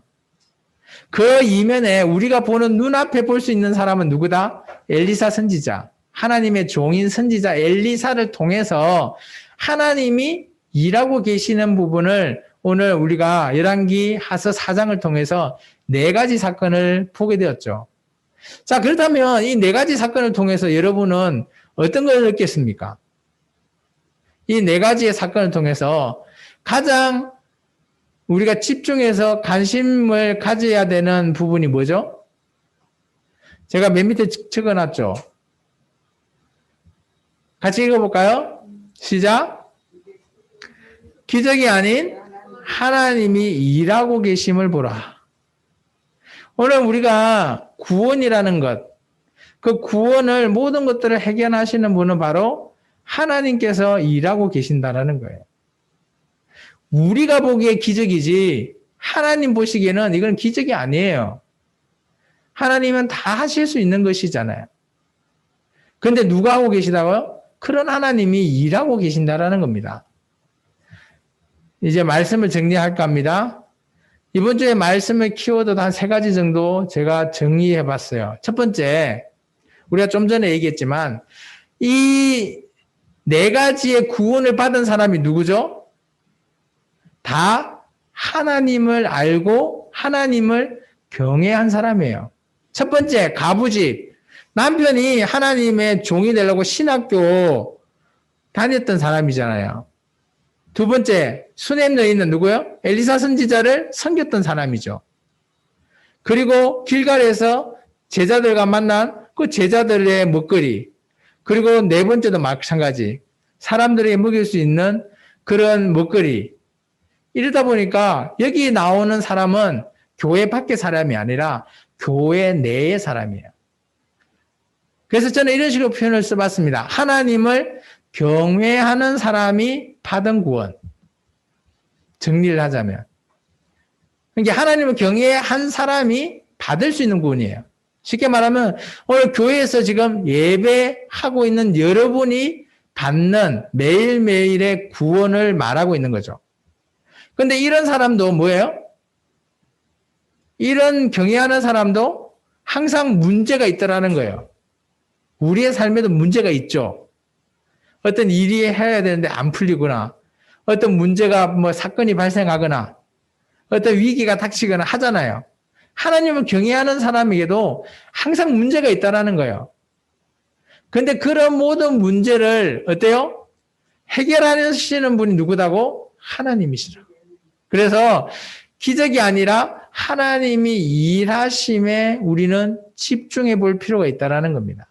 그 이면에 우리가 보는 눈앞에 볼 수 있는 사람은 누구다? 엘리사 선지자. 하나님의 종인 선지자 엘리사를 통해서 하나님이 일하고 계시는 부분을 오늘 우리가 열왕기 하서 4장을 통해서 4가지 사건을 보게 되었죠. 자, 그렇다면 이 4가지 사건을 통해서 여러분은 어떤 걸 느꼈습니까? 이 4가지의 사건을 통해서 가장 우리가 집중해서 관심을 가져야 되는 부분이 뭐죠? 제가 맨 밑에 적어놨죠. 같이 읽어볼까요? 시작. 기적이 아닌 하나님이 일하고 계심을 보라. 오늘 우리가 구원이라는 것, 그 구원을 모든 것들을 해결하시는 분은 바로 하나님께서 일하고 계신다라는 거예요. 우리가 보기에 기적이지 하나님 보시기에는 이건 기적이 아니에요. 하나님은 다 하실 수 있는 것이잖아요. 그런데 누가 하고 계시다고요? 그런 하나님이 일하고 계신다라는 겁니다. 이제 말씀을 정리할까 합니다. 이번 주에 말씀의 키워드 한 3가지 정도 제가 정리해 봤어요. 첫 번째, 우리가 좀 전에 얘기했지만 이 4가지의 구원을 받은 사람이 누구죠? 다 하나님을 알고 하나님을 경외한 사람이에요. 첫 번째, 가부집. 남편이 하나님의 종이 되려고 신학교 다녔던 사람이잖아요. 두 번째, 수넴 여인은 누구요? 엘리사 선지자를 섬겼던 사람이죠. 그리고 길갈에서 제자들과 만난 그 제자들의 먹거리. 그리고 4번째도 마찬가지. 사람들에게 먹일 수 있는 그런 먹거리. 이러다 보니까 여기 나오는 사람은 교회 밖의 사람이 아니라 교회 내의 사람이에요. 그래서 저는 이런 식으로 표현을 써봤습니다. 하나님을 경외하는 사람이 받은 구원. 정리를 하자면. 그러니까 하나님을 경외한 사람이 받을 수 있는 구원이에요. 쉽게 말하면 오늘 교회에서 지금 예배하고 있는 여러분이 받는 매일매일의 구원을 말하고 있는 거죠. 그런데 이런 사람도 뭐예요? 이런 경외하는 사람도 항상 문제가 있더라는 거예요. 우리의 삶에도 문제가 있죠. 어떤 일이 해야 되는데 안 풀리거나, 어떤 문제가 사건이 발생하거나, 어떤 위기가 닥치거나 하잖아요. 하나님을 경외하는 사람에게도 항상 문제가 있다라는 거예요. 그런데 그런 모든 문제를 어때요? 해결하시는 분이 누구다고? 하나님이시라고. 그래서 기적이 아니라 하나님이 일하심에 우리는 집중해 볼 필요가 있다라는 겁니다.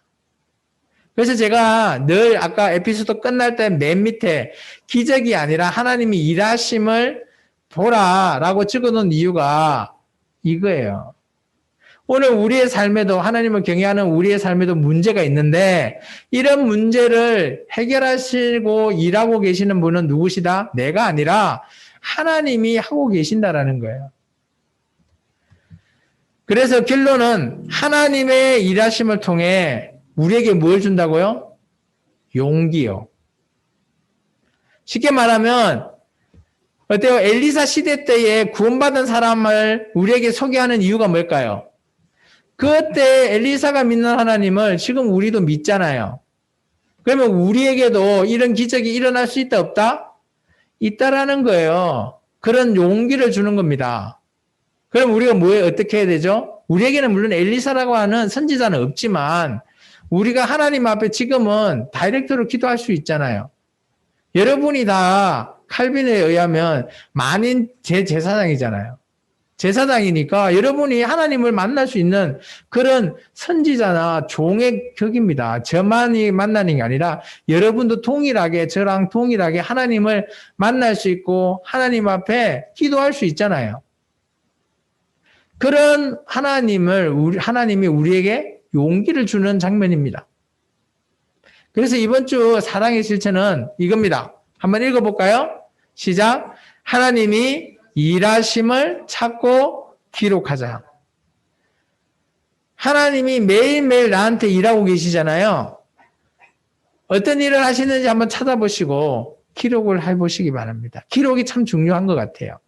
그래서 제가 늘 아까 에피소드 끝날 때 맨 밑에 기적이 아니라 하나님이 일하심을 보라라고 적어놓은 이유가 이거예요. 오늘 우리의 삶에도 하나님을 경외하는 우리의 삶에도 문제가 있는데 이런 문제를 해결하시고 일하고 계시는 분은 누구시다? 내가 아니라 하나님이 하고 계신다라는 거예요. 그래서 결론은 하나님의 일하심을 통해 우리에게 뭘 준다고요? 용기요. 쉽게 말하면 어때요? 엘리사 시대 때에 구원받은 사람을 우리에게 소개하는 이유가 뭘까요? 그때 엘리사가 믿는 하나님을 지금 우리도 믿잖아요. 그러면 우리에게도 이런 기적이 일어날 수 있다 없다? 있다라는 거예요. 그런 용기를 주는 겁니다. 그럼 우리가 어떻게 해야 되죠? 우리에게는 물론 엘리사라고 하는 선지자는 없지만 우리가 하나님 앞에 지금은 다이렉트로 기도할 수 있잖아요. 여러분이 다 칼빈에 의하면 만인 제사장이잖아요. 제사장이니까 여러분이 하나님을 만날 수 있는 그런 선지자나 종의 격입니다. 저만이 만나는 게 아니라 여러분도 동일하게 저랑 동일하게 하나님을 만날 수 있고 하나님 앞에 기도할 수 있잖아요. 그런 하나님이 우리에게 용기를 주는 장면입니다. 그래서 이번 주 사랑의 실천은 이겁니다. 한번 읽어볼까요? 시작. 하나님이 일하심을 찾고 기록하자. 하나님이 매일매일 나한테 일하고 계시잖아요. 어떤 일을 하시는지 한번 찾아보시고 기록을 해보시기 바랍니다. 기록이 참 중요한 것 같아요.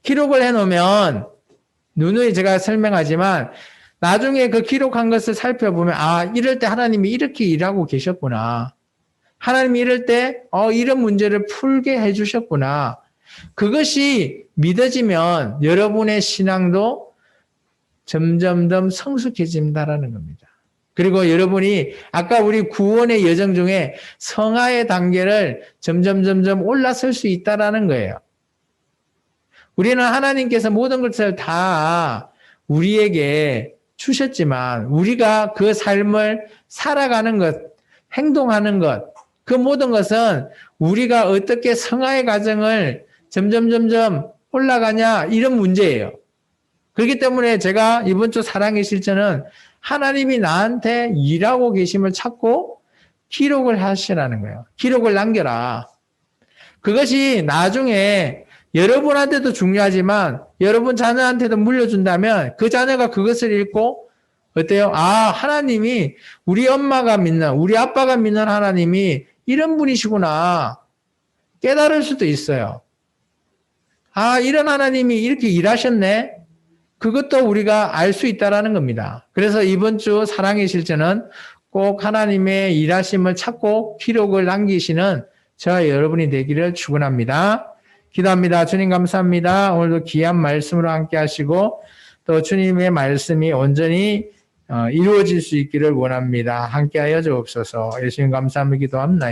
기록을 해놓으면 누누이 제가 설명하지만 나중에 그 기록한 것을 살펴보면 이럴 때 하나님이 이렇게 일하고 계셨구나. 하나님이 이럴 때 이런 문제를 풀게 해주셨구나. 그것이 믿어지면 여러분의 신앙도 점점점 성숙해진다라는 겁니다. 그리고 여러분이 아까 우리 구원의 여정 중에 성화의 단계를 점점 올라설 수 있다라는 거예요. 우리는 하나님께서 모든 것을 다 우리에게 주셨지만 우리가 그 삶을 살아가는 것, 행동하는 것, 그 모든 것은 우리가 어떻게 성화의 과정을 점점 올라가냐 이런 문제예요. 그렇기 때문에 제가 이번 주 사랑의 실천은 하나님이 나한테 일하고 계심을 찾고 기록을 하시라는 거예요. 기록을 남겨라. 그것이 나중에 여러분한테도 중요하지만 여러분 자녀한테도 물려준다면 그 자녀가 그것을 읽고 어때요? 하나님이 우리 엄마가 믿는, 우리 아빠가 믿는 하나님이 이런 분이시구나. 깨달을 수도 있어요. 이런 하나님이 이렇게 일하셨네. 그것도 우리가 알 수 있다라는 겁니다. 그래서 이번 주 사랑의 실천은 꼭 하나님의 일하심을 찾고 기록을 남기시는 저와 여러분이 되기를 축원합니다. 기도합니다. 주님 감사합니다. 오늘도 귀한 말씀으로 함께 하시고 또 주님의 말씀이 온전히 이루어질 수 있기를 원합니다. 함께하여 주옵소서. 예수님 감사합니다. 기도합니다.